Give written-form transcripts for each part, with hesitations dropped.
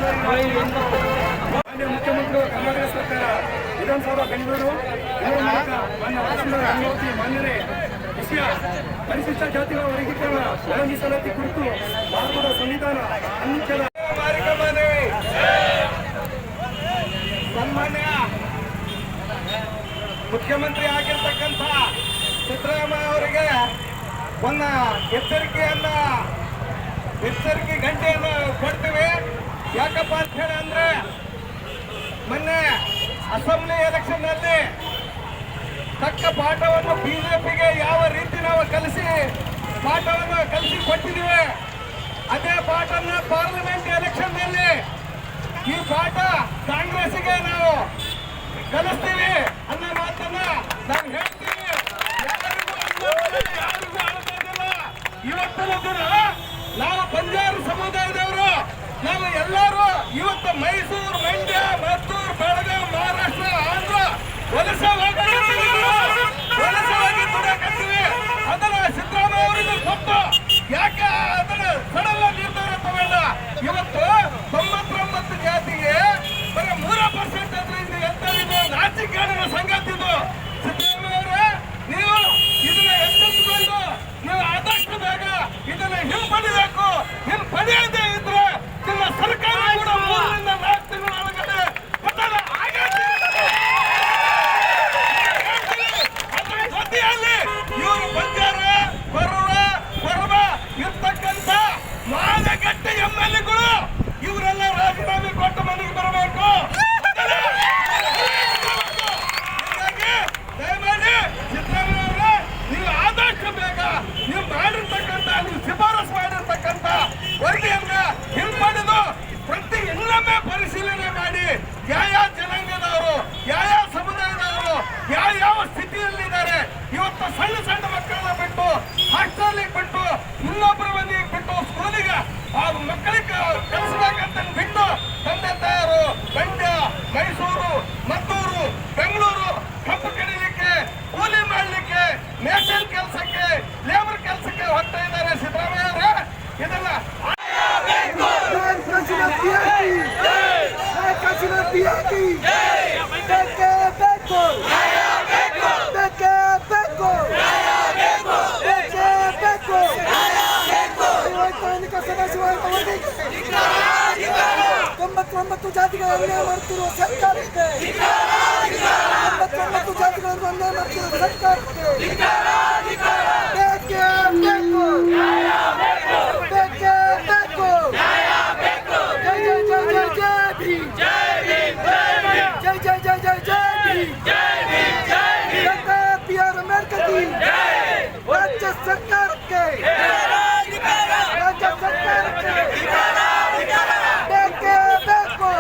ಮಾನ್ಯ ಮುಖ್ಯಮಂತ್ರಿಗಳು ಕರ್ನಾಟಕ ಸರ್ಕಾರ ವಿಧಾನಸೌಧ ಬೆಂಗಳೂರು ಇದರ ಮೂಲಕ ಮಾನ್ಯ ರಾಷ್ಟ್ರಪತಿ ಮಾನ್ಯರೇ ವಿಷಯ ಪರಿಶಿಷ್ಟ ಜಾತಿಗಳ ವರ್ಗೀಕರಣ ಒಳಗಿಸಲಾತಿ ಕುರಿತು ಭಾರತದ ಸಂವಿಧಾನ ಅಂತ್ಯದ ಸನ್ಮಾನ್ಯ ಮುಖ್ಯಮಂತ್ರಿ ಆಗಿರ್ತಕ್ಕಂಥ ಸಿದ್ದರಾಮಯ್ಯ ಅವರಿಗೆ ಒಂದು ಎಚ್ಚರಿಕೆ ಗಂಟೆಯನ್ನು ಕೊಡ್ತೀವಿ. ಯಾಕಪ್ಪ ಅಂತ ಹೇಳಿ ಅಂದ್ರೆ ಮೊನ್ನೆ ಅಸೆಂಬ್ಲಿ ಎಲೆಕ್ಷನ್ ನಲ್ಲಿ ತಕ್ಕ ಪಾಠವನ್ನು ಬಿಜೆಪಿಗೆ ಯಾವ ರೀತಿ ನಾವು ಪಾಠವನ್ನು ಕಲಿಸಿ ಕೊಟ್ಟಿದ್ದೀವಿ, ಅದೇ ಪಾಠನ ಪಾರ್ಲಿಮೆಂಟ್ ಎಲೆಕ್ಷನ್ ನಲ್ಲಿ ಈ ಪಾಠ ಕಾಂಗ್ರೆಸ್ಗೆ ನಾವು ಕಲಿಸ್ತೀವಿ ಅನ್ನೋ ಮಾತನ್ನ ನಾನು ಹೇಳ್ತೀವಿ. ಯಾರಿಗೂ ಅಳಗೋದಿಲ್ಲ. ಇವತ್ತಿನ ದಿನ ನಾವು ಬಂಜಾರ ಸಮುದಾಯದವರು ನಾವು ಎಲ್ಲರೂ ಇವತ್ತು ಮೈಸೂರು, ಮಂಡ್ಯ, ಮದ್ದೂರು, ಬೆಳಗಾವಿ, ಮಹಾರಾಷ್ಟ್ರ, ಆಂಧ್ರ ವಲಸೆ ಹೋಗಿ ದುಡಿಯಾಕತ್ತೀವಿ. ಅದನ್ನ ಸಿದ್ದರಾಮಯ್ಯ ಅವರಿಗೆ ಕೊಟ್ಟು ಯಾಕೆ ಅದನ್ನ ಸಡಲ ನಿರ್ಧಾರ ತಗೊಂಡ ಇವತ್ತು 99 ಜಾತಿಗೆ ಬರೀ 3% ಅದರಿಂದ ಎಂತದಿದು ನಾಚಿಕೆಗೇಡಿನ ಸಂಗತಿದು. ಸಿದ್ದರಾಮಯ್ಯ ಅವರೇ, ನೀವು ಇದನ್ನ ಎಚ್ಚೆತ್ತುಕೊಂಡು ನೀವು ಆದಷ್ಟು ಬೇಗ ಇದನ್ನ ಹಿಂಪಡಿಬೇಕು. ಹಿಂಪಡೆಯದೇ ಇದ್ರೆ ನಿಮ್ಮ ಸರ್ಕಾರ ಕೂಡ 3 ರಿಂದ 4 ತಿಂಗಳ ಒಳಗಡೆ ಪತನ ಆಗೇ ಅದರ ಜೊತೆಯಲ್ಲಿ ಇವರು ಬಂಜಾರ, ಕೊರವ ಇರ್ತಕ್ಕಂಥ ಮಾನಗಟ್ಟ MLA ಇವರೆಲ್ಲ ರಾಜೀನಾಮೆ ಕೊಟ್ಟು ಮನೆಗೆ ಬರಬೇಕು. ದಯಮಾಡಿ ಸಿದ್ದರಾಮಯ್ಯ ನೀವು ಆದಷ್ಟು ಬೇಗ ನೀವು ಮಾಡಿರ್ತಕ್ಕಂಥ ನೀವು ಶಿಫಾರಸು ಮಾಡಿರ್ತಕ್ಕಂಥ ವರದಿಯನ್ನ ಹಿಂಪಡೆದು ಪ್ರತಿ ಇನ್ನೊಮ್ಮೆ ಪರಿಶೀಲನೆ ಮಾಡಿ ಯಾವ ಜನಾಂಗದವರು, ಯಾವ ಸಮುದಾಯದವರು ಯಾವ ಸ್ಥಿತಿಯಲ್ಲಿದ್ದಾರೆ. ಇವತ್ತು ಸಣ್ಣ ಸಣ್ಣ ಮಕ್ಕಳನ್ನ ಬಿಟ್ಟು ಹಾಸ್ಟೆಲ್ಗೆ ಬಿಟ್ಟು ಇನ್ನೊಬ್ಬರ ಮನೆಗೆ ಬಿಟ್ಟು ಸ್ಕೂಲಿಗೆ ಆ ಮಕ್ಕಳಿಗೆ ಕಲಿಸಬೇಕಂತ ಬಿಟ್ಟು ತಂದೆ ತಾಯರು ಮಂಡ್ಯ, ಮೈಸೂರು, ಮದ್ದೂರು, ಬೆಂಗಳೂರು ಕಬ್ಬು ಕಡಿಲಿಕ್ಕೆ, ಕೂಲಿ ಮಾಡಲಿಕ್ಕೆ, ನೇಷನ್ ಕೆಲಸಕ್ಕೆ, ಲೇಬರ್ ಕೆಲಸಕ್ಕೆ ಹೋಗ್ತಾ ಇದ್ದಾರೆ. ಸಿದ್ದರಾಮಯ್ಯ ಅವರೇ, ಇದನ್ನ ತೊಂಬತ್ತು ಜಾತಿಗಳನ್ನು ಅನ್ಯಾಯ ಮಾಡ್ತಿರುವ ಸರ್ಕಾರಕ್ಕೆ, 99 ಜಾತಿಗಳನ್ನು ಅನ್ಯಾಯ ಮಾಡ್ತಿರುವ ಸರ್ಕಾರಕ್ಕೆ ಬೇಕೇ ಬೇಕು, ಬೇಕೇ ಬೇಕು. ಜೈ ಜೈ ಜೈ ಜೈ ಜೈ ಭೀಮ್, ಜೈ ಜೈ ಜೈ ಜೈ ಜೈ ಭೀಮ್. ಡಾಕ್ಟರ್ BR ಅಂಬೇಡ್ಕರ್ ಜಿ, ರಾಜ್ಯ ಸರ್ಕಾರಕ್ಕೆ ಬೇಕೇ ಬೇಕು,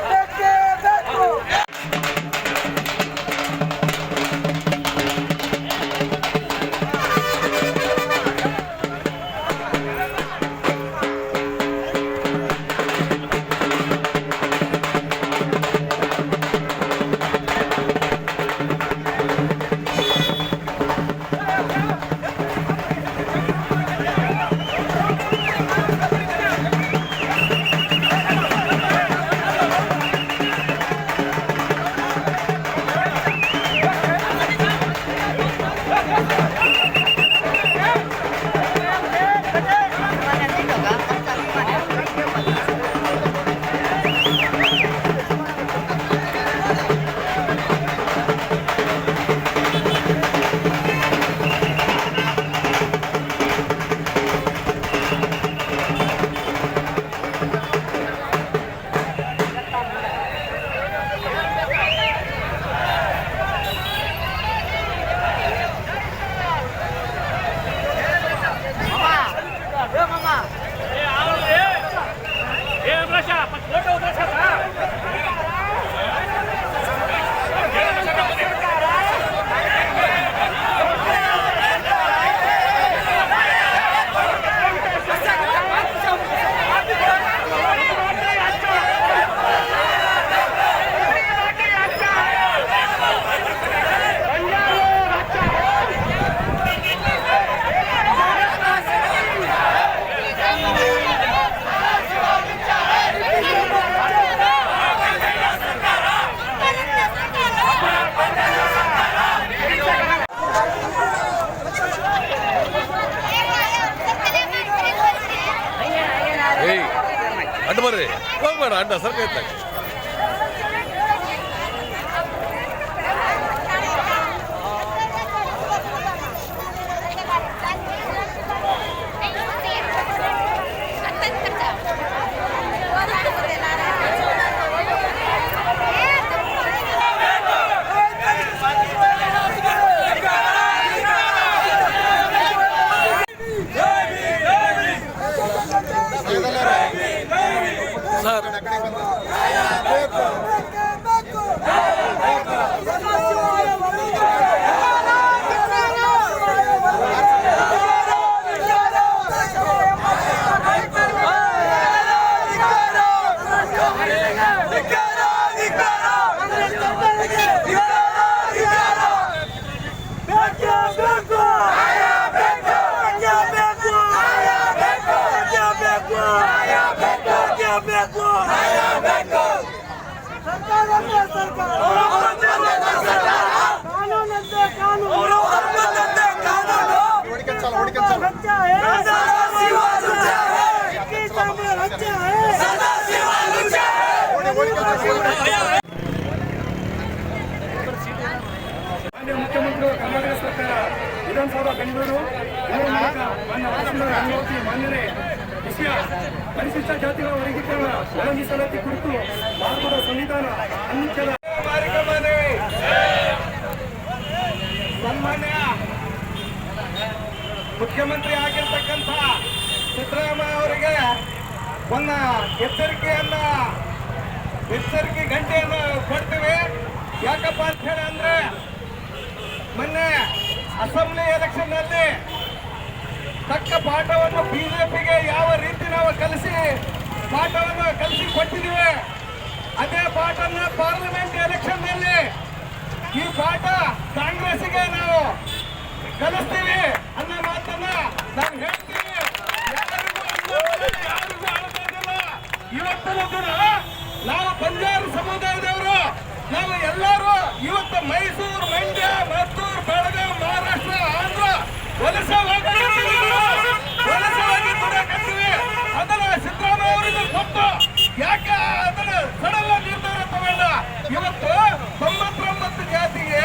ಬೇಕೇ ಬೇಕು. ಬೇಡ ಅಡ್ಡ ಸ್ವಲ್ಪ ಇದ್ದಾಗ ಸರ್ ಮಾನ್ಯ ಮುಖ್ಯಮಂತ್ರಿಗಳು ಕರ್ನಾಟಕ ಸರ್ಕಾರ ವಿಧಾನಸೌಧ ಬೆಂಗಳೂರು ಇವರ ಮೂಲಕ ಮಾನ್ಯ ತಹಸೀಲ್ದಾರ್ ಅನುಮತಿ ಮಾನ್ಯರೇ ವಿಷಯ ಪರಿಶಿಷ್ಟ ಜಾತಿಗಳ ವರ್ಗೀಕರಣ ಒಳ ಮೀಸಲಾತಿ ಕುರಿತು ಭಾರತದ ಸಂವಿಧಾನ ಅನುಚ್ಛೇದ ಸನ್ಮಾನ್ಯ ಮುಖ್ಯಮಂತ್ರಿ ಆಗಿರ್ತಕ್ಕಂಥ ಸಿದ್ದರಾಮಯ್ಯ ಅವರಿಗೆ ಒಂದು ಎಚ್ಚರಿಕೆ ಗಂಟೆಯನ್ನು ಕೊಡ್ತೀವಿ. ಯಾಕಪ್ಪ ಅಂತ ಹೇಳಿ ಅಂದ್ರೆ ಮೊನ್ನೆ ಅಸೆಂಬ್ಲಿ ಎಲೆಕ್ಷನ್ ನಲ್ಲಿ ತಕ್ಕ ಪಾಠವನ್ನು ಬಿಜೆಪಿಗೆ ಯಾವ ರೀತಿ ನಾವು ಪಾಠವನ್ನು ಕಲಿಸಿ ಕೊಟ್ಟಿದ್ದೀವಿ, ಅದೇ ಪಾಠನ ಪಾರ್ಲಿಮೆಂಟ್ ಎಲೆಕ್ಷನ್ ನಲ್ಲಿ ಈ ಪಾಠ ಕಾಂಗ್ರೆಸ್ಗೆ ನಾವು ಕಲಿಸ್ತೀವಿ ಅನ್ನೋ ಮಾತನ್ನ ನಾವು ಹೇಳ್ತೀವಿ. ಯಾರಿಗೂ ಅಳಗೋದಿಲ್ಲ. ಇವತ್ತಿನ ದಿನ ನಾವು ಬಂಜಾರ ಸಮುದಾಯದವರು ನಾವು ಎಲ್ಲರೂ ಇವತ್ತು ಮೈಸೂರು, ಮಂಡ್ಯ, ಮದ್ದೂರು, ಬೆಳಗಾವಿ, ಮಹಾರಾಷ್ಟ್ರ, ಆಂಧ್ರ ವಲಸೆ ಹೋಗಿ ಅದನ್ನ ಸಿದ್ದರಾಮಯ್ಯ ಅವರಿಗೆ ಕೊಟ್ಟು ಯಾಕೆ ಅದನ್ನ ಸಡಲ ನಿರ್ಧಾರ ತಗೊಂಡ ಇವತ್ತು 99 ಜಾತಿಗೆ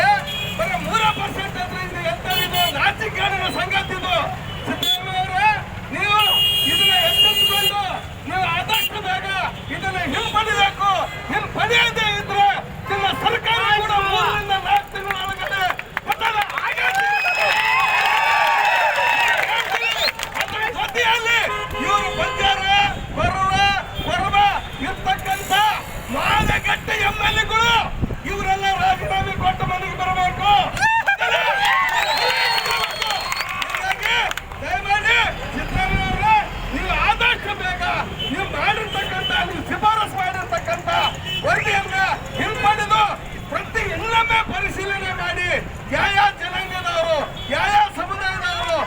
ಬರೀ 3% ಅದರಿಂದ ಎಂತದಿದು ನಾಚಿಕೆಗೇಡಿನ ಸಂಗತಿದು. ಸಿದ್ದರಾಮಯ್ಯ ಅವರೇ, ನೀವು ಇದನ್ನ ಎಚ್ಚೆತ್ತುಕೊಂಡು ನೀವು ಆದಷ್ಟು ಬೇಗ ಇದನ್ನ ಹಿಂಪಡಿಬೇಕು. ಹಿಂಪಡೆಯದೇ ಇದ್ರೆ ನಿಮ್ಮ ಸರ್ಕಾರ ಕೂಡ 3 ರಿಂದ 4 ತಿಂಗಳ ಒಳಗಡೆ ಪತನ ಆಗೇ ತೀರುತ್ತದೆ. ಅದರ ಜೊತೆಯಲ್ಲಿ ಇವರು ಬಂಜಾರ, ಕೊರವ ಇರ್ತಕ್ಕಂಥ ಮಾನಗಟ್ಟ MLA-ಗಳು ಇವರೆಲ್ಲ ರಾಜೀನಾಮೆ ಕೊಟ್ಟು ಮನೆಗೆ ಬರಬೇಕು. ಹೀಗಾಗಿ ದಯಮಾಡಿ ಸಿದ್ದರಾಮಯ್ಯ ಅವರೇ, ನೀವು ಆದಷ್ಟು ಬೇಗ ನೀವು ಮಾಡಿರ್ತಕ್ಕಂಥ ನೀವು ಶಿಫಾರಸು ಮಾಡಿರ್ತಕ್ಕಂಥ ವರದಿಯನ್ನ ಹಿಂಪಡೆದು ಪ್ರತಿ ಇನ್ನೊಮ್ಮೆ ಪರಿಶೀಲನೆ ಮಾಡಿ ಯಾವ ಜನಾಂಗದವರು, ಯಾವ ಸಮುದಾಯದವರು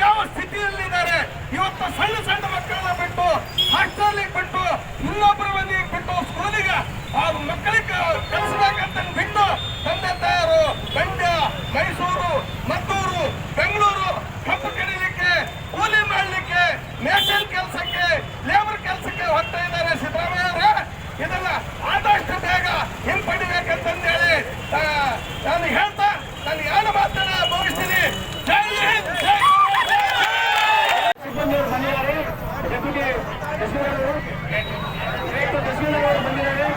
ಯಾವ ಸ್ಥಿತಿಯಲ್ಲಿದ್ದಾರೆ. ಇವತ್ತು ಸಣ್ಣ ಸಣ್ಣ ಮಕ್ಕಳನ್ನ ಬಿಟ್ಟು ಹಾಸ್ಟೆಲ್ಗೆ ಬಿಟ್ಟು ಇನ್ನೊಬ್ಬರ ಮನೆಗೆ ಬಿಟ್ಟು ಸ್ಕೂಲಿಗೆ ಆ ಮಕ್ಕಳಿಗೆ ಕಲಿಸಬೇಕಂತ ಬಿಟ್ಟು ತಂದೆ ತಾಯರು ಮಂಡ್ಯ, ಮೈಸೂರು, ಮದ್ದೂರು, ಬೆಂಗಳೂರು ಕಬ್ಬು ಕಡಿಲಿಕ್ಕೆ, ಕೂಲಿ ಮಾಡಲಿಕ್ಕೆ, ನೇಷನ್ ಕೆಲಸಕ್ಕೆ, ಲೇಬರ್ ಕೆಲಸಕ್ಕೆ ಹೋಗ್ತಾ ಇದ್ದಾರೆ. ಸಿದ್ದರಾಮಯ್ಯ ಅವರೇ, ಇದನ್ನ ಆದಷ್ಟು ಬೇಗ ಹಿಂಪಡಿಬೇಕಂತಂದೇಳಿ ನಾನು ಹೇಳ್ತಾ ನಾನು ಯಾರು ಮಾತನ್ನ ಮುಗಿಸ್ತೀನಿ. ಜೈ ಹಿಂದ್, ಜೈ ಸಿಬ್ಬಂದಿಯವರು ಬಂದಿದ್ದಾರೆ. ಡೆಪ್ಯೂಟಿ ತಹಸೀಲ್ದಾರ್ ಅವರು ಬಂದಿದ್ದಾರೆ.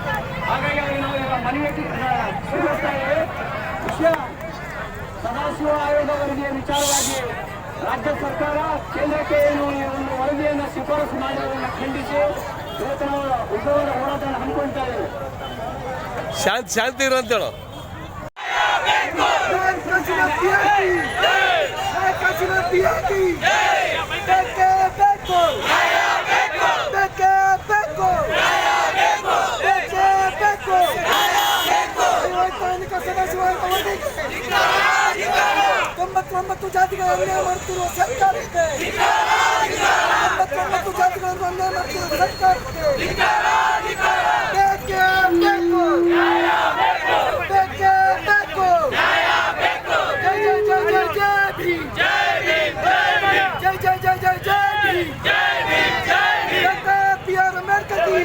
ಹಾಗಾಗಿ ಅವರಿಗೆ ನಾವು ಈಗ ಮನವಿ ಸ್ವೀಕರಿಸ್ತಾ ಇದ್ದೇವೆ. ವಿಷಯ ಸದಾಶಿವ ಆಯೋಗ ವರದಿಯ ವಿಚಾರವಾಗಿ ರಾಜ್ಯ ಸರ್ಕಾರ ಕೇಂದ್ರಕ್ಕೆ ಏನು ಈ ಒಂದು ವರದಿಯನ್ನು ಶಿಫಾರಸು ಮಾಡಿರುವುದನ್ನು ಖಂಡಿಸಿ ಇವತ್ತು ನಾವು ಉಗ್ರವಾದ ಹೋರಾಟವನ್ನು ಹಮ್ಮಿಕೊಳ್ತಾ ಇದ್ದೇವೆ. ಶಾಂತಿ ಇರು ಅಂತೇಳು. ತೊಂಬತ್ತು ಜಾತಿಗಳ ಅನ್ಯಾಯ ಮಾಡುತ್ತಿರುವ ಸರ್ಕಾರಕ್ಕೆ 99 ಜಾತಿಗಳನ್ನು ಅನ್ಯಾಯ ಮಾಡುತ್ತಿರುವ ಸರ್ಕಾರಕ್ಕೆ ಬೇಕೇ ಬೇಕು, ಬೇಕೇ ಬೇಕು. ಜೈ ಜೈ ಜೈ ಜೈ ಜೈ ಭೀಮ್, ಜೈ ಜೈ ಜೈ ಜೈ ಜೈ ಭೀಮ್, BR ಅಂಬೇಡ್ಕರ್ ಜಿ.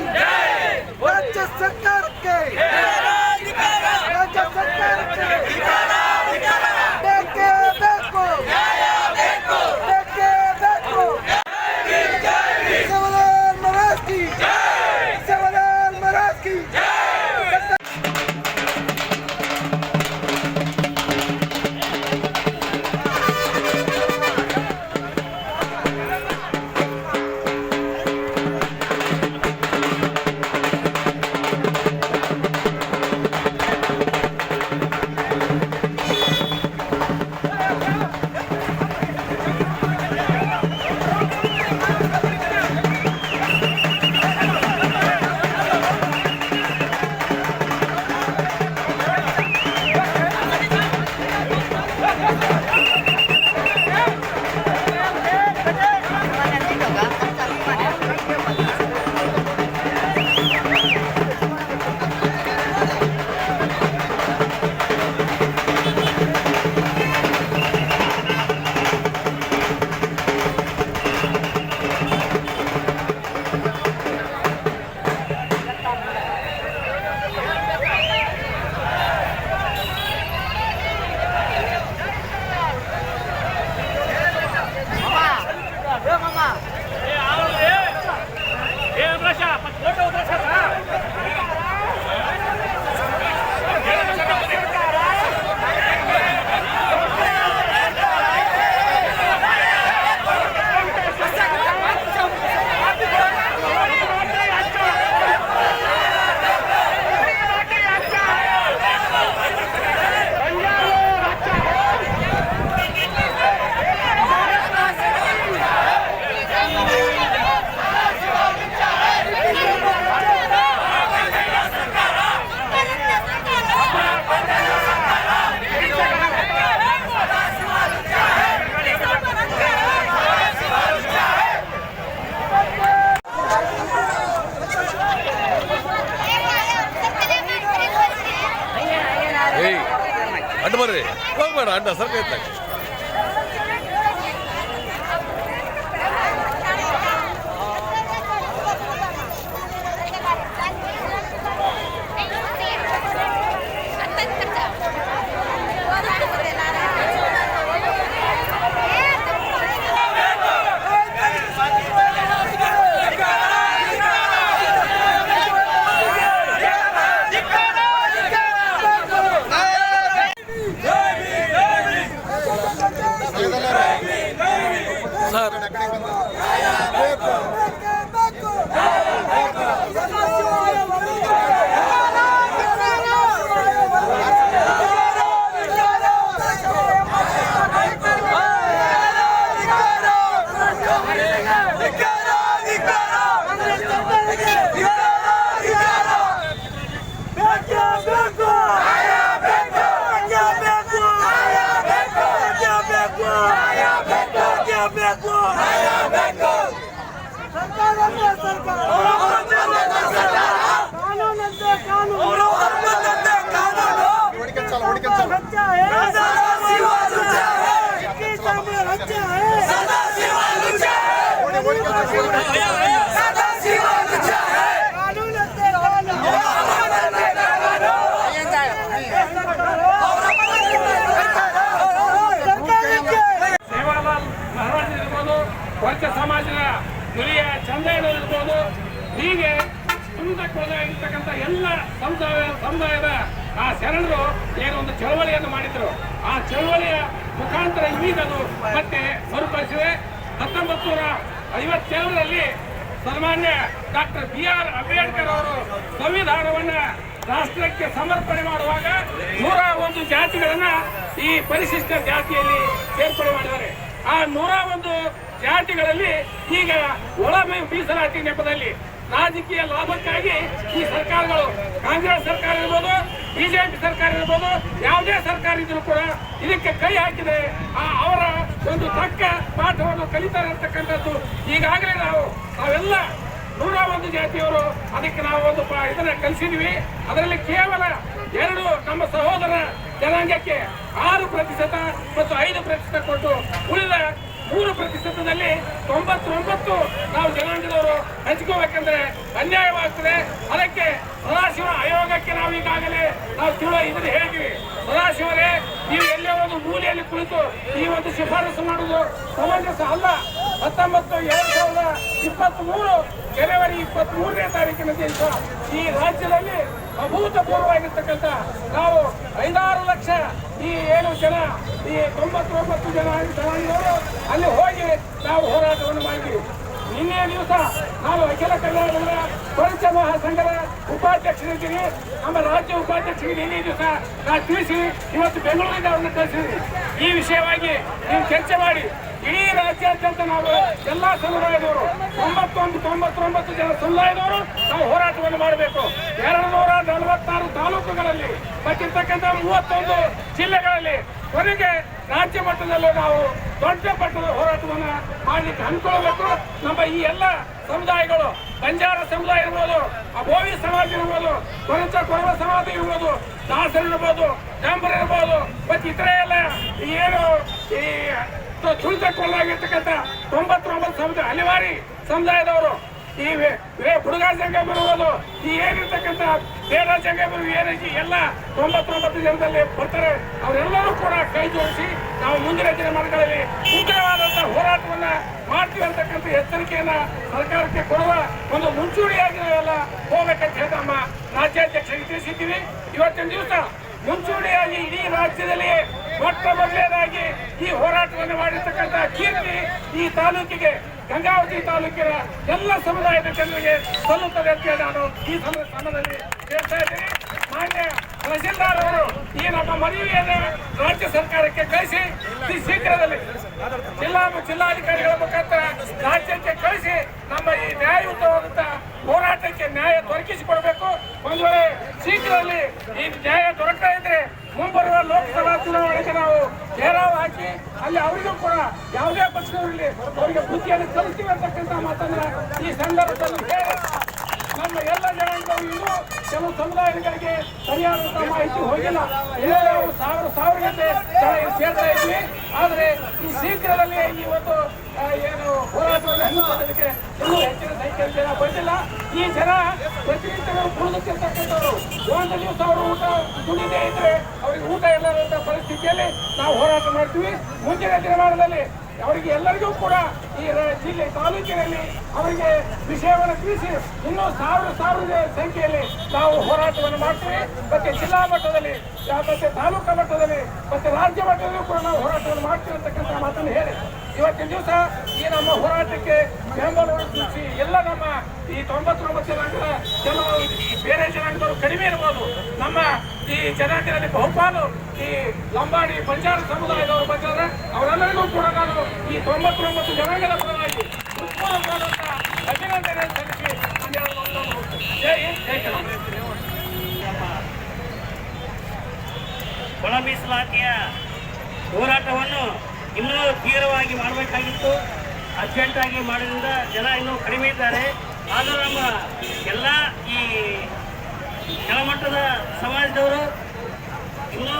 ಅಡ್ಡ ಬರ್ರಿ ಹೋಗ್ಬೇಡ ಅಡ್ಡ ಸ್ವಲ್ಪ ಐತಾಗ ಸರ್ ಸೇವಾಲಾಲ್ ಮಹಾರಾಜ್ ಇರ್ಬೋದು, ವರ್ಗ ಸಮಾಜದ ನುರಿಯ ಚಂದಯ್ಯನವರು ಇರ್ಬೋದು, ಹೀಗೆ ಇರ್ತಕ್ಕಂಥ ಎಲ್ಲ ಸಮುದಾಯದ ಆ ಶರಣರು ಏನೊಂದು ಚಳವಳಿಯನ್ನು ಮಾಡಿದ್ರು. ಆ ಚಳವಳಿಯ ಮುಖಾಂತರ ಈಗದು ಮತ್ತೆ ಮರುಕಳಿಸಿದೆ. 1957ರಲ್ಲಿ ಸನ್ಮಾನ್ಯ ಡಾಕ್ಟರ್ BR ಅಂಬೇಡ್ಕರ್ ಅವರು ಸಂವಿಧಾನವನ್ನ ರಾಷ್ಟ್ರಕ್ಕೆ ಸಮರ್ಪಣೆ ಮಾಡುವಾಗ 101 ಜಾತಿಗಳನ್ನ ಈ ಪರಿಶಿಷ್ಟ ಜಾತಿಯಲ್ಲಿ ಸೇರ್ಪಡೆ ಮಾಡಿದ್ದಾರೆ. ಆ 101 ಜಾತಿಗಳಲ್ಲಿ ಈಗ ಒಳ ಮೀಸಲಾತಿ ನೆಪದಲ್ಲಿ ರಾಜಕೀಯ ಲಾಭಕ್ಕಾಗಿ ಈ ಸರ್ಕಾರಗಳು, ಕಾಂಗ್ರೆಸ್ ಸರ್ಕಾರ ಇರ್ಬೋದು, ಬಿಜೆಪಿ ಸರ್ಕಾರ ಇರ್ಬೋದು, ಯಾವುದೇ ಸರ್ಕಾರ ಇದ್ರೂ ಕೂಡ ಇದಕ್ಕೆ ಕೈ ಹಾಕಿದೆ. ಅವರ ಒಂದು ತಕ್ಕ ಪಾಠವನ್ನು ಕಲಿತಾರೆ ಅಂತಕ್ಕಂಥದ್ದು ಈಗಾಗಲೇ ನಾವೆಲ್ಲ 101 ಜಾತಿಯವರು ಅದಕ್ಕೆ ನಾವು ಒಂದು ಇದನ್ನ ಕಲಿಸಿದ್ವಿ. ಅದರಲ್ಲಿ ಕೇವಲ 2 ನಮ್ಮ ಸಹೋದರ ಜನಾಂಗಕ್ಕೆ 6% ಮತ್ತು 5% ಕೊಟ್ಟು ಉಳಿದ 3%ದಲ್ಲಿ 99 ನಾವು ಜನಾಂಗದವರು ಹಂಚ್ಕೋಬೇಕಂದ್ರೆ ಅನ್ಯಾಯವಾಗ್ತದೆ. ಅದಕ್ಕೆ ಸದಾಶಿವ ಆಯೋಗಕ್ಕೆ ನಾವು ಈಗಾಗಲೇ ಇದನ್ನು ಹೇಳಿದ್ವಿ. ಸದಾಶಿವರೇ, ನೀವು ಎಲ್ಲೇ ಒಂದು ಮೂಲೆಯಲ್ಲಿ ಕುಳಿತು ಈ ಒಂದು ಶಿಫಾರಸು ಮಾಡುವುದು ಸಮಂಜಸ ಅಲ್ಲ. 2023 ಜನವರಿ 23ನೇ ತಾರೀಕಿನ ದಿವಸ ಈ ರಾಜ್ಯದಲ್ಲಿ ಅಭೂತಪೂರ್ವವಾಗಿರ್ತಕ್ಕಂಥ ನಾವು 5-6 ಲಕ್ಷ ಈ ಜನ ಈ 99 ಜನಾಂಗದವರು ಅಲ್ಲಿ ಹೋಗಿ ನಾವು ಹೋರಾಟವನ್ನು ಮಾಡಿದ್ವಿ. ನಿನ್ನೆ ದಿವಸ ನಾವು ಅಖಿಲ ಕರ್ನಾಟಕದ ಪಂಚ ಮಹಾಸಂಘದ ಉಪಾಧ್ಯಕ್ಷರಿದ್ದೀನಿ. ನಮ್ಮ ರಾಜ್ಯ ಉಪಾಧ್ಯಕ್ಷರಿಗೆ ನಿನ್ನೆ ದಿವಸ ನಾವು ತಿಳಿಸಿ ಇವತ್ತು ಬೆಂಗಳೂರಿಗೆ ಅವರನ್ನು ಕಳಿಸಿದ್ವಿ. ಈ ವಿಷಯವಾಗಿ ನೀವು ಚರ್ಚೆ ಮಾಡಿ ಇಡೀ ರಾಜ್ಯಾದ್ಯಂತ ನಾವು ಎಲ್ಲ ಸಮುದಾಯದವರು 99 ಜನ ಸಮುದಾಯದವರು ನಾವು ಹೋರಾಟವನ್ನು ಮಾಡಬೇಕು. 246 ತಾಲೂಕುಗಳಲ್ಲಿ ಮತ್ತಿರ್ತಕ್ಕಂಥ 31 ಜಿಲ್ಲೆಗಳಲ್ಲಿ ಕೊನೆಗೆ ರಾಜ್ಯ ಮಟ್ಟದಲ್ಲೂ ನಾವು ದೊಡ್ಡ ಮಟ್ಟದ ಹೋರಾಟವನ್ನು ಮಾಡಲಿಕ್ಕೆ ಹಮ್ಮಿಕೊಳ್ಳಬೇಕು. ನಮ್ಮ ಈ ಎಲ್ಲ ಸಮುದಾಯಗಳು, ಬಂಜಾರ ಸಮುದಾಯ ಇರ್ಬೋದು, ಬೋವಿ ಸಮಾಜ ಇರ್ಬೋದು, ಕೊರವ ಸಮಾಜ ಇರ್ಬೋದು, ದಾಸರು ಇರ್ಬೋದು, ಡಂಬರ್ ಇರ್ಬೋದು, ಮತ್ತು ಇತರೆ ಎಲ್ಲ ಏನು ಈ ತುಳಿತಕ್ಕೊಳಗಾಗಿರ್ತಕ್ಕಂಥ 99 ಸಮುದಾಯ ಹಲಿವಾರಿ ಸಮುದಾಯದವರು, ಈ ಹುಡುಗ ಜಂಗಮ ಇರ್ಬೋದು, ಈ ಏನಿರ್ತಕ್ಕಂಥ ಬೇಡ ಜಂಗಮ ಏನೈತಿ ಎಲ್ಲ 99 ಜನದಲ್ಲಿ ಬರ್ತಾರೆ. ಅವರೆಲ್ಲರೂ ಕೂಡ ಕೈ ಜೋಡಿಸಿ ನಾವು ಮುಂದಿನ ದಿನಮಾನಗಳಲ್ಲಿ ಉಗ್ರವಾದಂತಹ ಹೋರಾಟವನ್ನ ಮಾಡ್ತೀವಿ ಅಂತಕ್ಕಂಥ ಎಚ್ಚರಿಕೆಯನ್ನ ಸರ್ಕಾರಕ್ಕೆ ಕೊಡುವ ಒಂದು ಮುಂಚೂಣಿಯಾಗಿ ನಾವೆಲ್ಲ ಹೋಗ್ಬೇಕಂತ ಹೇಳಿ ನಮ್ಮ ರಾಜ್ಯಾಧ್ಯಕ್ಷರಿಗೆ ತಿಳಿಸಿದ್ದೀವಿ. ಇವತ್ತಿನ ದಿವಸ ಮುಂಚೂಣಿಯಾಗಿ ಇಡೀ ರಾಜ್ಯದಲ್ಲಿ ಮೊಟ್ಟ ಮೊದಲನೇದಾಗಿ ಈ ಹೋರಾಟವನ್ನು ಮಾಡಿರ್ತಕ್ಕಂಥ ಕೀರ್ತಿ ಈ ತಾಲೂಕಿಗೆ, ಗಂಗಾವತಿ ತಾಲೂಕಿನ ಎಲ್ಲ ಸಮುದಾಯದ ಜನರಿಗೆ ಸಲ್ಲುತ್ತದೆ ಅಂತ ಹೇಳಿ ನಾನು ಈ ಸಂದರ್ಭದಲ್ಲಿ ಹೇಳ್ತಾ ಇದ್ದೀನಿ. ಮಾನ್ಯ ತಹಸೀಲ್ದಾರ್ ಅವರು ಈ ನಮ್ಮ ಮನವಿಯನ್ನು ರಾಜ್ಯ ಸರ್ಕಾರಕ್ಕೆ ಕಳಿಸಿ ಶೀಘ್ರದಲ್ಲಿ ಜಿಲ್ಲಾಧಿಕಾರಿಗಳ ಮುಖಾಂತರ ರಾಜ್ಯಕ್ಕೆ ಕಳಿಸಿ ನಮ್ಮ ಈ ನ್ಯಾಯಯುತವಾದಂತಹ ಹೋರಾಟಕ್ಕೆ ನ್ಯಾಯ ದೊರಕಿಸಿಕೊಡಬೇಕು. ಒಂದು ವೇಳೆ ಶೀಘ್ರದಲ್ಲಿ ಈ ನ್ಯಾಯ ದೊರಕತಾ ಇದ್ರೆ ಮುಂಬರುವ ಲೋಕಸಭಾ ಚುನಾವಣೆಗೆ ನಾವು ಘೇರಾವ್ ಹಾಕಿ ಅಲ್ಲಿ ಅವರಿಗೂ ಕೂಡ ಯಾವುದೇ ಪಕ್ಷದವರಲ್ಲಿ ಅವರಿಗೆ ಬುದ್ಧಿಯನ್ನು ಕಲಿಸ್ತೀವಿ ಅಂತಕ್ಕಂಥ ಮಾತನ್ನ ಈ ಸಂದರ್ಭದಲ್ಲಿ ಹೇಳಿ ನಮ್ಮ ಎಲ್ಲ ಜನಾಂಗವು ಇನ್ನೂ ಕೆಲವು ಸಮುದಾಯಗಳಿಗೆ ಸರಿಯಾದಂತಹ ಮಾಹಿತಿ ಹೋಗಿಲ್ಲ. ಇನ್ನೂ ನಾವು ಸಾವಿರ ಗಂಟೆ ಸೇರ್ತಾ ಇದ್ವಿ. ಆದರೆ ಈ ಶೀಘ್ರದಲ್ಲಿ ಈ ಒಂದು ಏನು ಹೋರಾಟವನ್ನು ಹಮ್ಮಿಕೊಳ್ಳಲಿಕ್ಕೆ ಇನ್ನೂ ಹೆಚ್ಚಿನ ಸಂಖ್ಯೆಯಲ್ಲಿ ಜನ ಬಂದಿಲ್ಲ. ಈ ಜನ ಪ್ರತಿನಿತ್ಯಗಳು ಕುಳಿದುತ್ತಿರ್ತಕ್ಕಂಥವ್ರು. ಒಂದು ದಿವಸ ಅವರು ಊಟ ದುಡಿದೇ ಇದ್ರೆ ಅವರಿಗೆ ಊಟ ಇಲ್ಲದಂತ ಪರಿಸ್ಥಿತಿಯಲ್ಲಿ ನಾವು ಹೋರಾಟ ಮಾಡ್ತೀವಿ. ಮುಂದಿನ ದಿನಮಾನದಲ್ಲಿ ಅವರಿಗೆ ಎಲ್ಲರಿಗೂ ಕೂಡ ಈ ಜಿಲ್ಲೆ ತಾಲೂಕಿನಲ್ಲಿ ಅವರಿಗೆ ವಿಷಯವನ್ನು ತಿಳಿಸಿ ಇನ್ನೂ ಸಾವಿರ ಸಂಖ್ಯೆಯಲ್ಲಿ ನಾವು ಹೋರಾಟವನ್ನು ಮಾಡ್ತೀವಿ. ಮತ್ತೆ ಜಿಲ್ಲಾ ಮಟ್ಟದಲ್ಲಿ ಮತ್ತೆ ತಾಲೂಕಾ ಮಟ್ಟದಲ್ಲಿ ಮತ್ತೆ ರಾಜ್ಯ ಮಟ್ಟದಲ್ಲೂ ಕೂಡ ನಾವು ಹೋರಾಟವನ್ನು ಮಾಡ್ತೀವಿ ಅಂತಕ್ಕಂಥ ಮಾತನ್ನು ಹೇಳಿ ಇವತ್ತಿನ ದಿವಸ ಈ ನಮ್ಮ ಹೋರಾಟಕ್ಕೆ ಬೆಂಬಲವನ್ನು ಸೂಚಿಸಿ ಎಲ್ಲ ನಮ್ಮ ಈ 99 ಜನಾಂಗದ ಕೆಲವು ಬೇರೆ ಜನಾಂಗದವರು ಕಡಿಮೆ ಇರಬಹುದು. ನಮ್ಮ ಈ ಜನಾಂಗದಲ್ಲಿ ಬಹುಪಾಲು ಈ ಲಂಬಾಣಿ ಬಂಜಾರ ಸಮುದಾಯದವರು ಬಂದಿದ್ದಾರೆ. ಅವರೆಲ್ಲರಿಗೂ ಕೂಡ ನಾನು ಈ 99 ಜನಾಂಗದ ಪರವಾಗಿ ಹೃತ್ಪೂರ್ವಕವಾದಂತಹ ಅಭಿನಂದನೆ ಸಲ್ಲಿಸಿ ಜೈ ಹಿಂದ್ ಜೈ ಕರ್ನಾಟಕ. ಒಳ ಮೀಸಲಾತಿಯ ಹೋರಾಟವನ್ನು ಇನ್ನೂ ತೀವ್ರವಾಗಿ ಮಾಡಬೇಕಾಗಿತ್ತು. ಅರ್ಜೆಂಟಾಗಿ ಮಾಡೋದ್ರಿಂದ ಜನ ಇನ್ನೂ ಕಡಿಮೆ ಇದ್ದಾರೆ. ಆದರೂ ನಮ್ಮ ಎಲ್ಲ ಈ ಕೆಳಮಟ್ಟದ ಸಮಾಜದವರು ಇನ್ನೂ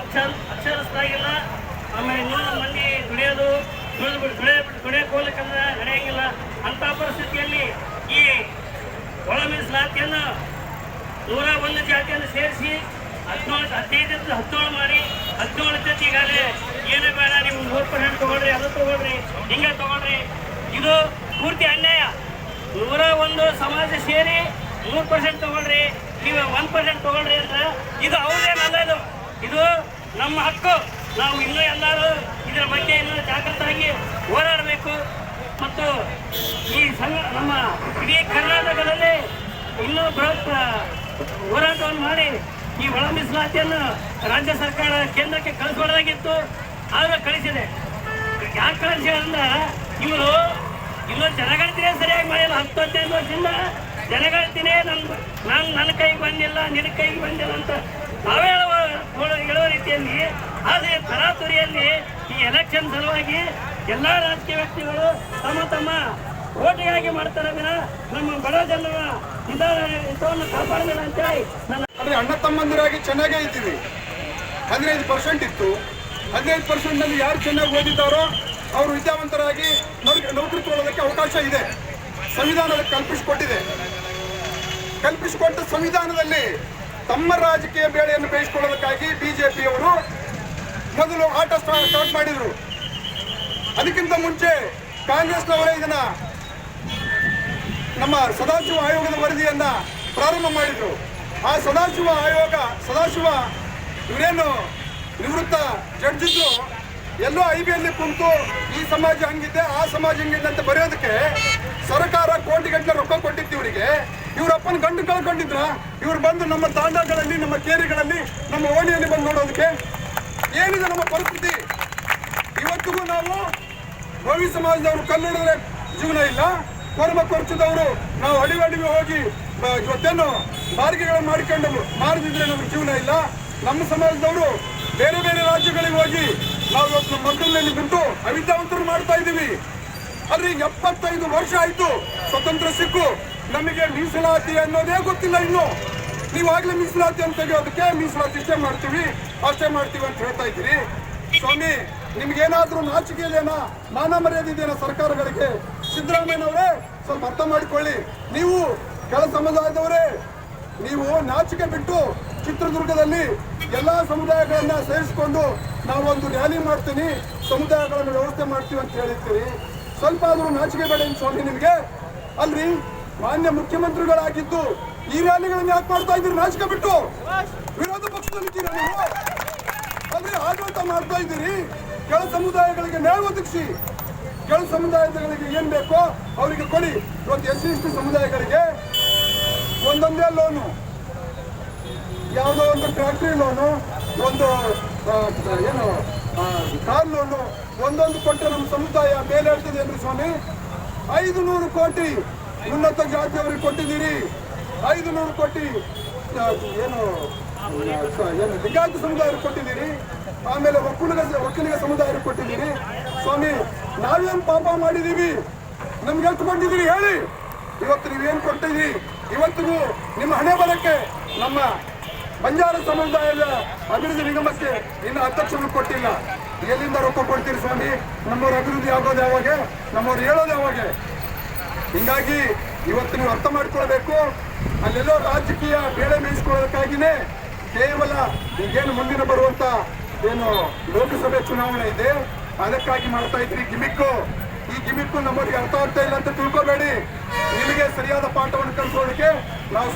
ಅಕ್ಷರಸ್ಥರಾಗಿಲ್ಲ. ಆಮೇಲೆ ಇನ್ನೂ ಮಂದಿ ದುಡಿಯೋಕೆ ಹೋಗ್ಲಿಕ್ಕಂದ್ರೆ ನಡೆಯಂಗಿಲ್ಲ. ಅಂಥ ಪರಿಸ್ಥಿತಿಯಲ್ಲಿ ಈ ಒಳ ಮೀಸಲಾತಿಯನ್ನು 101 ಜಾತಿಯನ್ನು ಸೇರಿಸಿ 17 ಮಾಡಿ 17 ಈಗಾಗಲೇ ಏನೇ ಬೇಡ ನೀವು 3% ತಗೊಳ್ರಿ, ಅದು ತಗೊಳ್ರಿ, ಹಿಂಗೆ ತಗೊಳ್ರಿ. ಇದು ಪೂರ್ತಿ ಅನ್ಯಾಯ. 101 ಸಮಾಜ ಸೇರಿ 3% ತಗೊಳ್ರಿ, ನೀವು 1% ತಗೊಳ್ರಿ ಅಂದ್ರೆ ಇದು ಅವ್ರದೇನಲ್ಲ. ಇದು ನಮ್ಮ ಹಕ್ಕು. ನಾವು ಇನ್ನೂ ಎಲ್ಲರೂ ಇದರ ಬಗ್ಗೆ ಇನ್ನೂ ಜಾಗೃತರಾಗಿ ಹೋರಾಡಬೇಕು. ಮತ್ತು ಈ ನಮ್ಮ ಇಡೀ ಕರ್ನಾಟಕದಲ್ಲಿ ಇನ್ನೂ ಬೃಹತ್ ಹೋರಾಟವನ್ನು ಮಾಡಿ ಈ ಒಳ ಮೀಸಲಾತಿಯನ್ನು ರಾಜ್ಯ ಸರ್ಕಾರ ಕೇಂದ್ರಕ್ಕೆ ಕಳಿಸಬಾರ್ದಾಗಿತ್ತು. ಆದರೂ ಕಳಿಸಿದೆ. ಯಾಕೆ ಕಳಿಸಿದ್ರಿಂದ ಇವರು ಇನ್ನೂ ಜನಗಣತಿನೇ ಸರಿಯಾಗಿ ಮಾಡಿಲ್ಲ. 10-15 ವರ್ಷದಿಂದ ಜನಗಣತಿನೇ ನನ್ನ ಕೈಗೆ ಬಂದಿಲ್ಲ, ನಿನ್ನ ಕೈಗೆ ಬಂದಿಲ್ಲ ಅಂತ ನಾವೇ ಹೇಳುವ ರೀತಿಯಲ್ಲಿ. ಆದರೆ ತರಾತುರಿಯಲ್ಲಿ ಈ ಎಲೆಕ್ಷನ್ ಸಲುವಾಗಿ ಎಲ್ಲ ರಾಜಕೀಯ ವ್ಯಕ್ತಿಗಳು ತಮ್ಮ ಓಟಿಗಾಗಿ ಮಾಡ್ತಾರೆ ವಿನ ನಮ್ಮ ಬಡ ಜನರ ಹಿತವನ್ನು ಕಾಪಾಡಲಿಲ್ಲ ಅಂತೇಳಿ ಅಂದ್ರೆ ಅಣ್ಣ ತಮ್ಮಂದಿರಾಗಿ ಚೆನ್ನಾಗೇ ಇದ್ದೀವಿ. 15% ಇತ್ತು. 15%ನಲ್ಲಿ ಯಾರು ಚೆನ್ನಾಗಿ ಓದಿದ್ದಾರೋ ಅವರು ವಿದ್ಯಾವಂತರಾಗಿ ನೌಕರಿ ತಗೊಳ್ಳೋದಕ್ಕೆ ಅವಕಾಶ ಇದೆ. ಸಂವಿಧಾನ ಕಲ್ಪಿಸಿಕೊಟ್ಟ ಸಂವಿಧಾನದಲ್ಲಿ ತಮ್ಮ ರಾಜಕೀಯ ಬೇಳೆಯನ್ನು ಬೇಯಿಸಿಕೊಳ್ಳೋದಕ್ಕಾಗಿ ಬಿಜೆಪಿಯವರು ಮೊದಲು ಆಟ ಸ್ಟಾರ್ಟ್ ಮಾಡಿದರು. ಅದಕ್ಕಿಂತ ಮುಂಚೆ ಕಾಂಗ್ರೆಸ್ನವರೇ ಇದನ್ನ ನಮ್ಮ ಸದಾಶಿವ ಆಯೋಗದ ವರದಿಯನ್ನ ಪ್ರಾರಂಭ ಮಾಡಿದ್ರು. ಆ ಸದಾಶಿವ ಇವರೇನು ನಿವೃತ್ತ ಜಡ್ಜ್ ಇದ್ರು, ಎಲ್ಲೋ ಐಬಿಯಲ್ಲಿ ಕುಂತು ಈ ಸಮಾಜ ಹಂಗಿದೆ, ಆ ಸಮಾಜ ಹಂಗಿದೆ ಅಂತ ಬರೆಯೋದಕ್ಕೆ ಸರ್ಕಾರ ಕೋಟಿಗಟ್ಟಲೆ ರೊಕ್ಕ ಕೊಟ್ಟಿತ್ತು ಇವರಿಗೆ. ಇವರಪ್ಪನ ಗಂಡು ಕಳ್ಕೊಂಡಿದ್ರ ಇವ್ರು ಬಂದು ನಮ್ಮ ತಾಂಡಗಳಲ್ಲಿ, ನಮ್ಮ ಕೇರಿಗಳಲ್ಲಿ, ನಮ್ಮ ಓಣಿಯಲ್ಲಿ ಬಂದು ನೋಡೋದಕ್ಕೆ ಏನಿದೆ ನಮ್ಮ ಪರಿಸ್ಥಿತಿ. ಇವತ್ತಿಗೂ ನಾವು ಭವಿ ಸಮಾಜದವರು ಕಲ್ಲಿಡಿದ್ರೆ ಜೀವನ ಇಲ್ಲ, ಕೊರ್ಮ ಕೊರ್ಚದವರು ನಾವು ಅಡಿಗೆ ಹೋಗಿ ಇವತ್ತೇನು ಬಾರಿಗೆಗಳನ್ನು ಮಾಡಿಕೊಂಡು ಮಾರದಿದ್ರೆ ನಮ್ಗೆ ಜೀವನ ಇಲ್ಲ. ನಮ್ಮ ಸಮಾಜದವರು ಬೇರೆ ಬೇರೆ ರಾಜ್ಯಗಳಿಗೆ ಹೋಗಿ ನಾವು ಇವತ್ತು ನಮ್ಮ ಮಕ್ಕಳಲ್ಲಿ ಬಿಟ್ಟು ಅವಿದ್ಯಾವಂತರು ಮಾಡ್ತಾ ಇದ್ದೀವಿ. ಆದ್ರೆ ಈಗ 75 ವರ್ಷ ಆಯ್ತು ಸ್ವತಂತ್ರ ಸಿಕ್ಕು, ನಮಗೆ ಮೀಸಲಾತಿ ಅನ್ನೋದೇ ಗೊತ್ತಿಲ್ಲ. ಇನ್ನು ನೀವಾಗ್ಲೇ ಮೀಸಲಾತಿ ಅಂತ ತೆಗೆಯೋದಕ್ಕೆ ಮೀಸಲಾತಿ ಇಷ್ಟೇ ಮಾಡ್ತೀವಿ ಅಂತ ಹೇಳ್ತಾ ಇದ್ದೀರಿ. ಸ್ವಾಮಿ, ನಿಮ್ಗೇನಾದ್ರೂ ನಾಚಿಕೆ ಇದೆಯಾ, ಮಾನ ಮರ್ಯಾದೆ ಇದೆಯಾ ಸರ್ಕಾರಗಳಿಗೆ? ಸಿದ್ದರಾಮಯ್ಯನವರೇ ಸ್ವಲ್ಪ ಅರ್ಥ ಮಾಡಿಕೊಳ್ಳಿ. ನೀವು ಕೆಳ ಸಮುದಾಯದವರೇ, ನೀವು ನಾಚಿಕೆ ಬಿಟ್ಟು ಚಿತ್ರದುರ್ಗದಲ್ಲಿ ಎಲ್ಲಾ ಸಮುದಾಯಗಳನ್ನ ಸೇರಿಸಿಕೊಂಡು ನಾವೊಂದು ರ್ಯಾಲಿ ಮಾಡ್ತೀನಿ, ಸಮುದಾಯಗಳನ್ನು ವ್ಯವಸ್ಥೆ ಮಾಡ್ತೀವಿ ಅಂತ ಹೇಳಿರ್ತೀರಿ. ಸ್ವಲ್ಪ ಆದ್ರೂ ನಾಚಿಕೆ ಬೇಡ ಸ್ವಾಮಿ ನಿಮಗೆ? ಅಲ್ರಿ, ಮಾನ್ಯ ಮುಖ್ಯಮಂತ್ರಿಗಳಾಗಿದ್ದು ಈ ರ್ಯಾಲಿಗಳನ್ನ ಯಾಕೆ ಮಾಡ್ತಾ ಇದ್ದೀರಿ? ನಾಚಿಕೆ ಬಿಟ್ಟು ವಿರೋಧ ಪಕ್ಷದಲ್ಲಿದ್ದೀರಾ ನೀವು? ಅಲ್ರಿ, ಆಡಳಿತ ಮಾಡ್ತಾ ಇದ್ದೀರಿ. ಕೆಳ ಸಮುದಾಯಗಳಿಗೆ ನ್ಯಾಯ ಒದಗಿಸಿ, ಕೆಳ ಸಮುದಾಯಗಳಿಗೆ ಏನ್ ಬೇಕೋ ಅವರಿಗೆ ಕೊಡಿ. ಇವತ್ತು SC ಸಮುದಾಯಗಳಿಗೆ ಒಂದೊಂದೇ ಲೋನು, ಯಾವುದೋ ಒಂದು ಟ್ರ್ಯಾಕ್ಟರಿ ಲೋನು, ಒಂದು ಏನು ಕಾರ್ ಲೋನು, ಒಂದೊಂದು ಕೊಟ್ಟರೆ ನಮ್ಮ ಸಮುದಾಯ ಮೇಲೆ ಹೇಳ್ತದೆ ಅಂದ್ರೆ ಸ್ವಾಮಿ. 500 ಕೋಟಿ ಉನ್ನತ ಜಾತಿಯವರಿಗೆ ಕೊಟ್ಟಿದ್ದೀರಿ. 500 ಕೋಟಿ ಏನು ಲಿಂಗಾಯತ ಸಮುದಾಯಕ್ಕೆ ಕೊಟ್ಟಿದ್ದೀರಿ. ಆಮೇಲೆ ಒಕ್ಕಲಿಗ ಸಮುದಾಯಕ್ಕೆ ಕೊಟ್ಟಿದ್ದೀರಿ. ಸ್ವಾಮಿ, ನಾವೇನು ಪಾಪ ಮಾಡಿದ್ದೀವಿ? ನಮ್ಗೆ ಎಷ್ಟು ಕೊಟ್ಟಿದ್ದೀರಿ ಹೇಳಿ? ಇವತ್ತು ನೀವೇನು ಕೊಟ್ಟಿದ್ದೀರಿ, ಇವತ್ತಿಗೂ ನಿಮ್ಮ ಹಣೆ ಬರಕ್ಕೆ ನಮ್ಮ ಬಂಜಾರ ಸಮುದಾಯದ ಅಭಿವೃದ್ಧಿ ನಿಗಮಕ್ಕೆ ಇನ್ನು ಅಧ್ಯಕ್ಷರು ಕೊಟ್ಟಿಲ್ಲ. ಎಲ್ಲಿಂದ ರೊಕ್ಕ ಕೊಡ್ತೀರಿ ಸ್ವಾಮಿ? ನಮ್ಮವ್ರ ಅಭಿವೃದ್ಧಿ ಆಗೋದು ಯಾವಾಗ? ನಮ್ಮವ್ರು ಹೇಳೋದು ಯಾವಾಗ? ಹಿಂಗಾಗಿ ಇವತ್ತು ನೀವು ಅರ್ಥ ಮಾಡ್ಕೊಳ್ಬೇಕು, ಅಲ್ಲೆಲ್ಲೋ ರಾಜಕೀಯ ಬೇಳೆ ಮೇಯಿಸ್ಕೊಳ್ಳೋದಕ್ಕಾಗಿನೇ ಕೇವಲ ಈಗೇನು ಮುಂದಿನ ಬರುವಂತ ಏನು ಲೋಕಸಭೆ ಚುನಾವಣೆ ಇದೆ ಅದಕ್ಕಾಗಿ ಮಾಡ್ತಾ ಇದ್ರಿ ಗಿಮಿಕ್ಕು. ಈ ಗಿಮಿಕ್ಕು ನಮ್ಮವರಿಗೆ ಅರ್ಥ ಆಗ್ತಾ ಇಲ್ಲ ಅಂತ ತಿಳ್ಕೊಬೇಡಿ. ನಿಮಗೆ ಸರಿಯಾದ ಪಾಠವನ್ನು ಕಲಿಸೋದಕ್ಕೆ ನಾವು